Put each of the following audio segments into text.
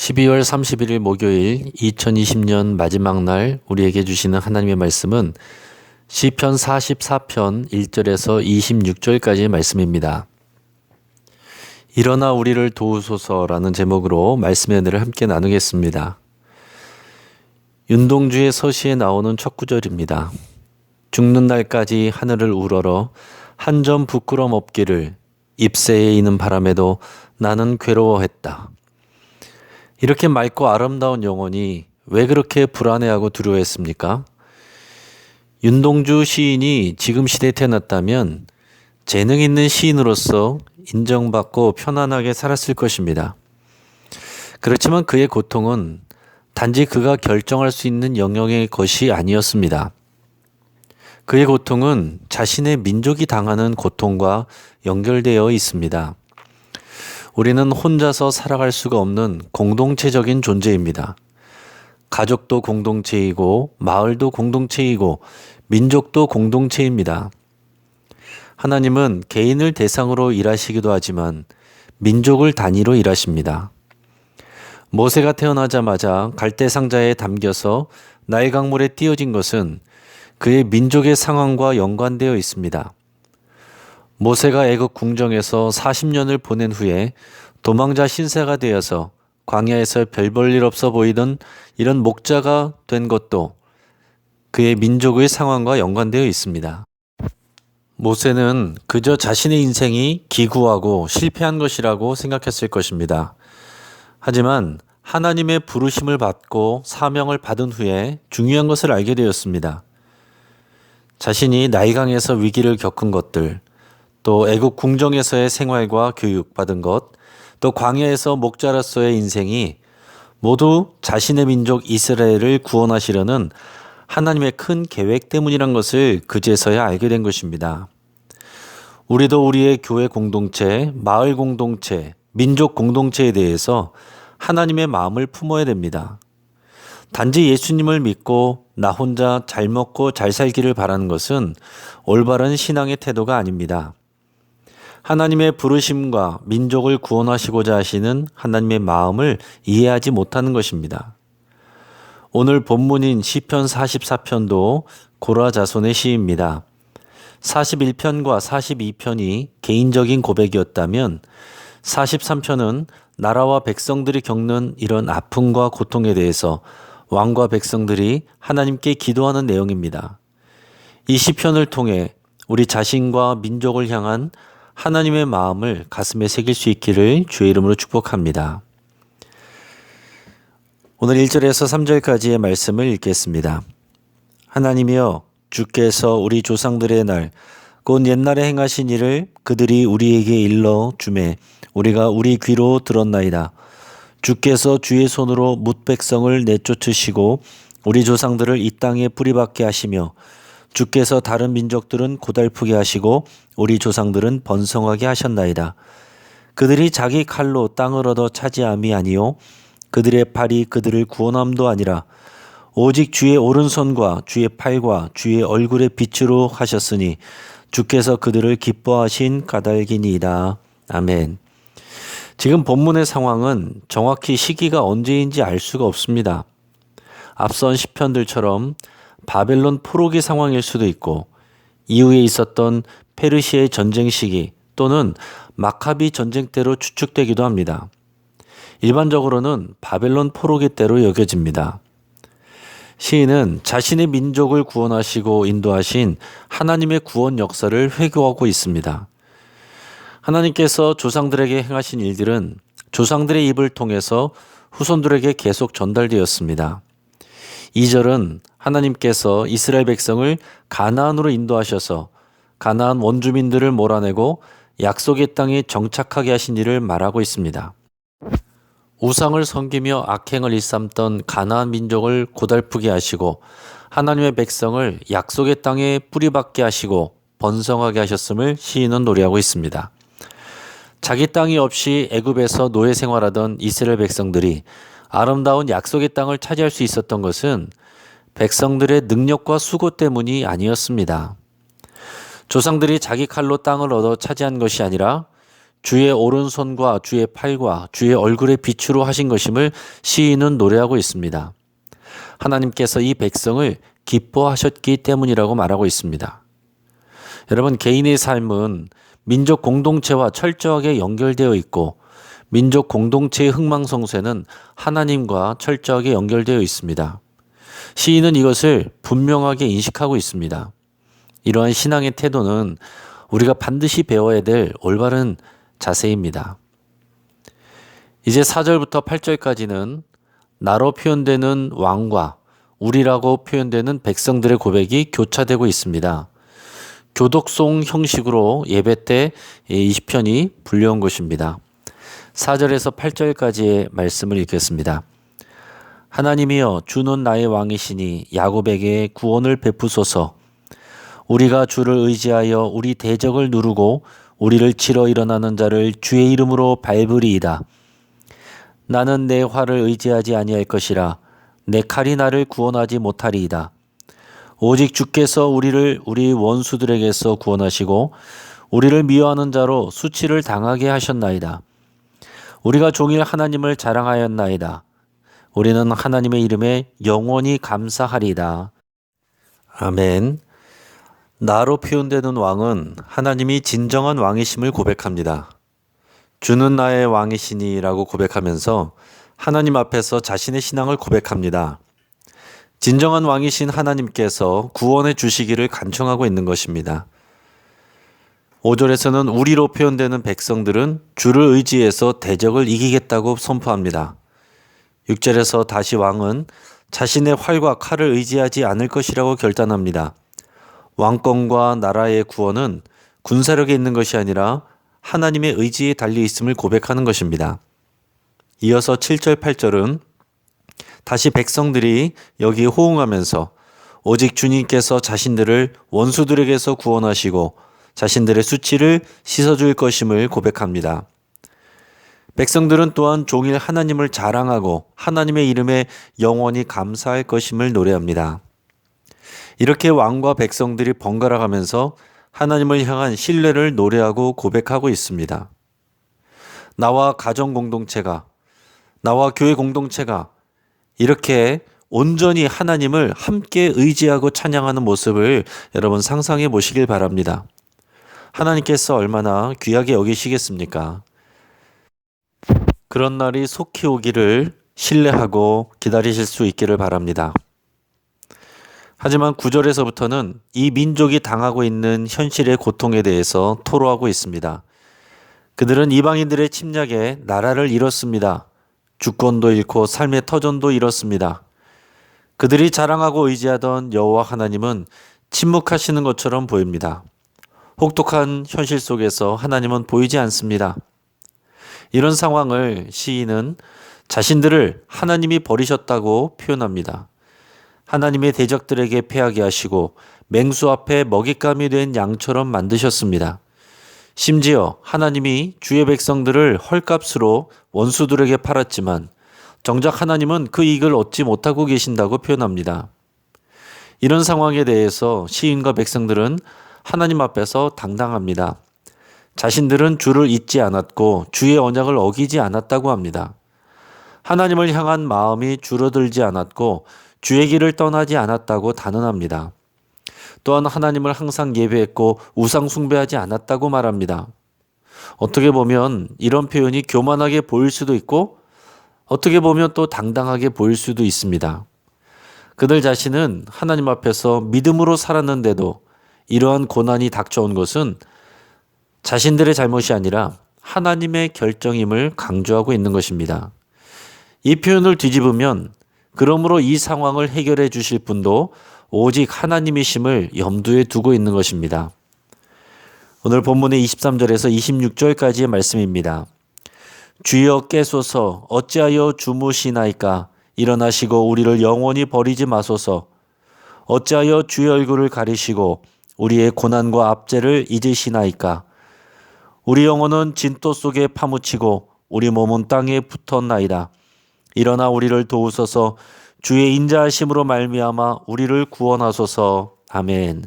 12월 31일 목요일 2020년 마지막 날 우리에게 주시는 하나님의 말씀은 시편 44편 1절에서 26절까지의 말씀입니다. 일어나 우리를 도우소서라는 제목으로 말씀의 은혜를 함께 나누겠습니다. 윤동주의 서시에 나오는 첫 구절입니다. 죽는 날까지 하늘을 우러러 한 점 부끄럼 없기를 잎새에 이는 바람에도 나는 괴로워했다. 이렇게 맑고 아름다운 영혼이 왜 그렇게 불안해하고 두려워했습니까? 윤동주 시인이 지금 시대에 태어났다면 재능 있는 시인으로서 인정받고 편안하게 살았을 것입니다. 그렇지만 그의 고통은 단지 그가 결정할 수 있는 영역의 것이 아니었습니다. 그의 고통은 자신의 민족이 당하는 고통과 연결되어 있습니다. 우리는 혼자서 살아갈 수가 없는 공동체적인 존재입니다. 가족도 공동체이고 마을도 공동체이고 민족도 공동체입니다. 하나님은 개인을 대상으로 일하시기도 하지만 민족을 단위로 일하십니다. 모세가 태어나자마자 갈대상자에 담겨서 나일 강물에 띄어진 것은 그의 민족의 상황과 연관되어 있습니다. 모세가 애굽 궁정에서 40년을 보낸 후에 도망자 신세가 되어서 광야에서 별 볼 일 없어 보이던 이런 목자가 된 것도 그의 민족의 상황과 연관되어 있습니다. 모세는 그저 자신의 인생이 기구하고 실패한 것이라고 생각했을 것입니다. 하지만 하나님의 부르심을 받고 사명을 받은 후에 중요한 것을 알게 되었습니다. 자신이 나일강에서 위기를 겪은 것들, 또 애국 궁정에서의 생활과 교육 받은 것, 또 광야에서 목자로서의 인생이 모두 자신의 민족 이스라엘을 구원하시려는 하나님의 큰 계획 때문이란 것을 그제서야 알게 된 것입니다. 우리도 우리의 교회 공동체, 마을 공동체, 민족 공동체에 대해서 하나님의 마음을 품어야 됩니다. 단지 예수님을 믿고 나 혼자 잘 먹고 잘 살기를 바라는 것은 올바른 신앙의 태도가 아닙니다. 하나님의 부르심과 민족을 구원하시고자 하시는 하나님의 마음을 이해하지 못하는 것입니다. 오늘 본문인 시편 44편도 고라 자손의 시입니다. 41편과 42편이 개인적인 고백이었다면 43편은 나라와 백성들이 겪는 이런 아픔과 고통에 대해서 왕과 백성들이 하나님께 기도하는 내용입니다. 이 시편을 통해 우리 자신과 민족을 향한 하나님의 마음을 가슴에 새길 수 있기를 주의 이름으로 축복합니다. 오늘 1절에서 3절까지의 말씀을 읽겠습니다. 하나님이여, 주께서 우리 조상들의 날, 곧 옛날에 행하신 일을 그들이 우리에게 일러 주매 우리가 우리 귀로 들었나이다. 주께서 주의 손으로 뭇 백성을 내쫓으시고 우리 조상들을 이 땅에 뿌리박게 하시며 주께서 다른 민족들은 고달프게 하시고 우리 조상들은 번성하게 하셨나이다. 그들이 자기 칼로 땅을 얻어 차지함이 아니요 그들의 팔이 그들을 구원함도 아니라 오직 주의 오른손과 주의 팔과 주의 얼굴의 빛으로 하셨으니 주께서 그들을 기뻐하신 까닭이니이다. 아멘. 지금 본문의 상황은 정확히 시기가 언제인지 알 수가 없습니다. 앞선 시편들처럼 바벨론 포로기 상황일 수도 있고 이후에 있었던 페르시아의 전쟁 시기 또는 마카비 전쟁 때로 추측되기도 합니다. 일반적으로는 바벨론 포로기 때로 여겨집니다. 시인은 자신의 민족을 구원하시고 인도하신 하나님의 구원 역사를 회고하고 있습니다. 하나님께서 조상들에게 행하신 일들은 조상들의 입을 통해서 후손들에게 계속 전달되었습니다. 2절은 하나님께서 이스라엘 백성을 가나안으로 인도하셔서 가나안 원주민들을 몰아내고 약속의 땅에 정착하게 하신 일을 말하고 있습니다. 우상을 섬기며 악행을 일삼던 가나안 민족을 고달프게 하시고 하나님의 백성을 약속의 땅에 뿌리박게 하시고 번성하게 하셨음을 시인은 노래하고 있습니다. 자기 땅이 없이 애굽에서 노예 생활하던 이스라엘 백성들이 아름다운 약속의 땅을 차지할 수 있었던 것은 백성들의 능력과 수고 때문이 아니었습니다. 조상들이 자기 칼로 땅을 얻어 차지한 것이 아니라 주의 오른손과 주의 팔과 주의 얼굴의 빛으로 하신 것임을 시인은 노래하고 있습니다. 하나님께서 이 백성을 기뻐하셨기 때문이라고 말하고 있습니다. 여러분, 개인의 삶은 민족 공동체와 철저하게 연결되어 있고 민족 공동체의 흥망성쇠는 하나님과 철저하게 연결되어 있습니다. 시인은 이것을 분명하게 인식하고 있습니다. 이러한 신앙의 태도는 우리가 반드시 배워야 될 올바른 자세입니다. 이제 4절부터 8절까지는 나로 표현되는 왕과 우리라고 표현되는 백성들의 고백이 교차되고 있습니다. 교독송 형식으로 예배 때 이 시편이 불려온 것입니다. 4절에서 8절까지의 말씀을 읽겠습니다. 하나님이여, 주는 나의 왕이시니 야곱에게 구원을 베푸소서. 우리가 주를 의지하여 우리 대적을 누르고 우리를 치러 일어나는 자를 주의 이름으로 밟으리이다. 나는 내 활을 의지하지 아니할 것이라. 내 칼이 나를 구원하지 못하리이다. 오직 주께서 우리를 우리 원수들에게서 구원하시고 우리를 미워하는 자로 수치를 당하게 하셨나이다. 우리가 종일 하나님을 자랑하였나이다. 우리는 하나님의 이름에 영원히 감사하리이다. 아멘. 나로 표현되는 왕은 하나님이 진정한 왕이심을 고백합니다. 주는 나의 왕이시니라고 고백하면서 하나님 앞에서 자신의 신앙을 고백합니다. 진정한 왕이신 하나님께서 구원해 주시기를 간청하고 있는 것입니다. 5절에서는 우리로 표현되는 백성들은 주를 의지해서 대적을 이기겠다고 선포합니다. 6절에서 다시 왕은 자신의 활과 칼을 의지하지 않을 것이라고 결단합니다. 왕권과 나라의 구원은 군사력에 있는 것이 아니라 하나님의 의지에 달려 있음을 고백하는 것입니다. 이어서 7절, 8절은 다시 백성들이 여기에 호응하면서 오직 주님께서 자신들을 원수들에게서 구원하시고 자신들의 수치를 씻어줄 것임을 고백합니다. 백성들은 또한 종일 하나님을 자랑하고 하나님의 이름에 영원히 감사할 것임을 노래합니다. 이렇게 왕과 백성들이 번갈아 가면서 하나님을 향한 신뢰를 노래하고 고백하고 있습니다. 나와 가정 공동체가, 나와 교회 공동체가 이렇게 온전히 하나님을 함께 의지하고 찬양하는 모습을 여러분 상상해 보시길 바랍니다. 하나님께서 얼마나 귀하게 여기시겠습니까? 그런 날이 속히 오기를 신뢰하고 기다리실 수 있기를 바랍니다. 하지만 9절에서부터는 이 민족이 당하고 있는 현실의 고통에 대해서 토로하고 있습니다. 그들은 이방인들의 침략에 나라를 잃었습니다. 주권도 잃고 삶의 터전도 잃었습니다. 그들이 자랑하고 의지하던 여호와 하나님은 침묵하시는 것처럼 보입니다. 혹독한 현실 속에서 하나님은 보이지 않습니다. 이런 상황을 시인은 자신들을 하나님이 버리셨다고 표현합니다. 하나님의 대적들에게 패하게 하시고 맹수 앞에 먹잇감이 된 양처럼 만드셨습니다. 심지어 하나님이 주의 백성들을 헐값으로 원수들에게 팔았지만 정작 하나님은 그 이익을 얻지 못하고 계신다고 표현합니다. 이런 상황에 대해서 시인과 백성들은 하나님 앞에서 당당합니다. 자신들은 주를 잊지 않았고 주의 언약을 어기지 않았다고 합니다. 하나님을 향한 마음이 줄어들지 않았고 주의 길을 떠나지 않았다고 단언합니다. 또한 하나님을 항상 예배했고 우상 숭배하지 않았다고 말합니다. 어떻게 보면 이런 표현이 교만하게 보일 수도 있고 어떻게 보면 또 당당하게 보일 수도 있습니다. 그들 자신은 하나님 앞에서 믿음으로 살았는데도 이러한 고난이 닥쳐온 것은 자신들의 잘못이 아니라 하나님의 결정임을 강조하고 있는 것입니다. 이 표현을 뒤집으면 그러므로 이 상황을 해결해 주실 분도 오직 하나님이심을 염두에 두고 있는 것입니다. 오늘 본문의 23절에서 26절까지의 말씀입니다. 주여 깨소서 어찌하여 주무시나이까 일어나시고 우리를 영원히 버리지 마소서 어찌하여 주의 얼굴을 가리시고 우리의 고난과 압제를 잊으시나이까 우리 영혼은 진토 속에 파묻히고 우리 몸은 땅에 붙었나이다. 일어나 우리를 도우소서 주의 인자하심으로 말미암아 우리를 구원하소서. 아멘.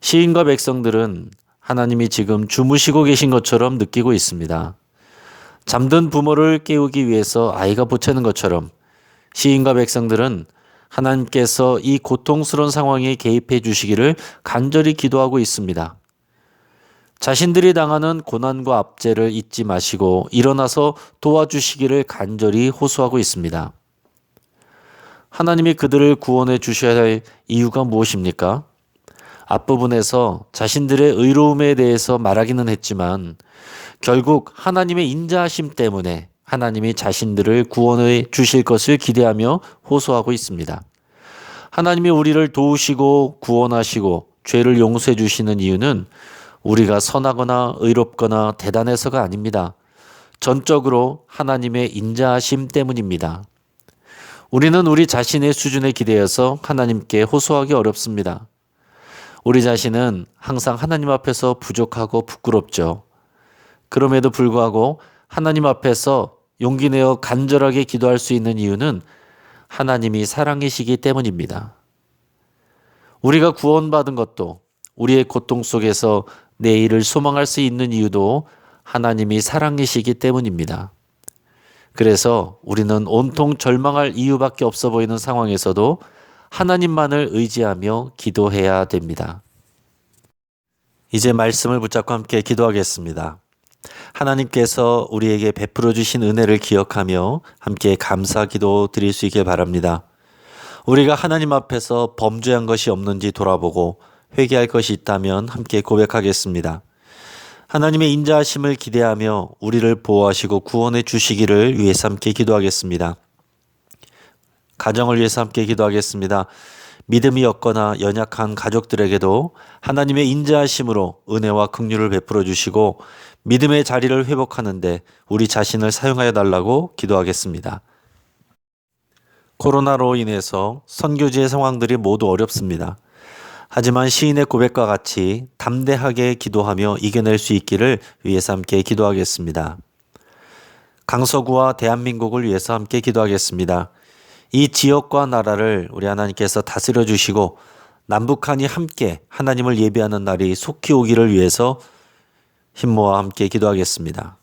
시인과 백성들은 하나님이 지금 주무시고 계신 것처럼 느끼고 있습니다. 잠든 부모를 깨우기 위해서 아이가 보채는 것처럼 시인과 백성들은 하나님께서 이 고통스러운 상황에 개입해 주시기를 간절히 기도하고 있습니다. 자신들이 당하는 고난과 압제를 잊지 마시고 일어나서 도와주시기를 간절히 호소하고 있습니다. 하나님이 그들을 구원해 주셔야 할 이유가 무엇입니까? 앞부분에서 자신들의 의로움에 대해서 말하기는 했지만 결국 하나님의 인자하심 때문에 하나님이 자신들을 구원해 주실 것을 기대하며 호소하고 있습니다. 하나님이 우리를 도우시고 구원하시고 죄를 용서해 주시는 이유는 우리가 선하거나 의롭거나 대단해서가 아닙니다. 전적으로 하나님의 인자하심 때문입니다. 우리는 우리 자신의 수준에 기대어서 하나님께 호소하기 어렵습니다. 우리 자신은 항상 하나님 앞에서 부족하고 부끄럽죠. 그럼에도 불구하고 하나님 앞에서 용기 내어 간절하게 기도할 수 있는 이유는 하나님이 사랑이시기 때문입니다. 우리가 구원받은 것도 우리의 고통 속에서 내일을 소망할 수 있는 이유도 하나님이 사랑이시기 때문입니다. 그래서 우리는 온통 절망할 이유밖에 없어 보이는 상황에서도 하나님만을 의지하며 기도해야 됩니다. 이제 말씀을 붙잡고 함께 기도하겠습니다. 하나님께서 우리에게 베풀어 주신 은혜를 기억하며 함께 감사 기도 드릴 수 있길 바랍니다. 우리가 하나님 앞에서 범죄한 것이 없는지 돌아보고 회개할 것이 있다면 함께 고백하겠습니다. 하나님의 인자하심을 기대하며 우리를 보호하시고 구원해 주시기를 위해서 함께 기도하겠습니다. 가정을 위해서 함께 기도하겠습니다. 믿음이 없거나 연약한 가족들에게도 하나님의 인자하심으로 은혜와 긍휼을 베풀어 주시고 믿음의 자리를 회복하는데 우리 자신을 사용하여 달라고 기도하겠습니다. 코로나로 인해서 선교지의 상황들이 모두 어렵습니다. 하지만 시인의 고백과 같이 담대하게 기도하며 이겨낼 수 있기를 위해서 함께 기도하겠습니다. 강서구와 대한민국을 위해서 함께 기도하겠습니다. 이 지역과 나라를 우리 하나님께서 다스려 주시고 남북한이 함께 하나님을 예배하는 날이 속히 오기를 위해서 힘모아 함께 기도하겠습니다.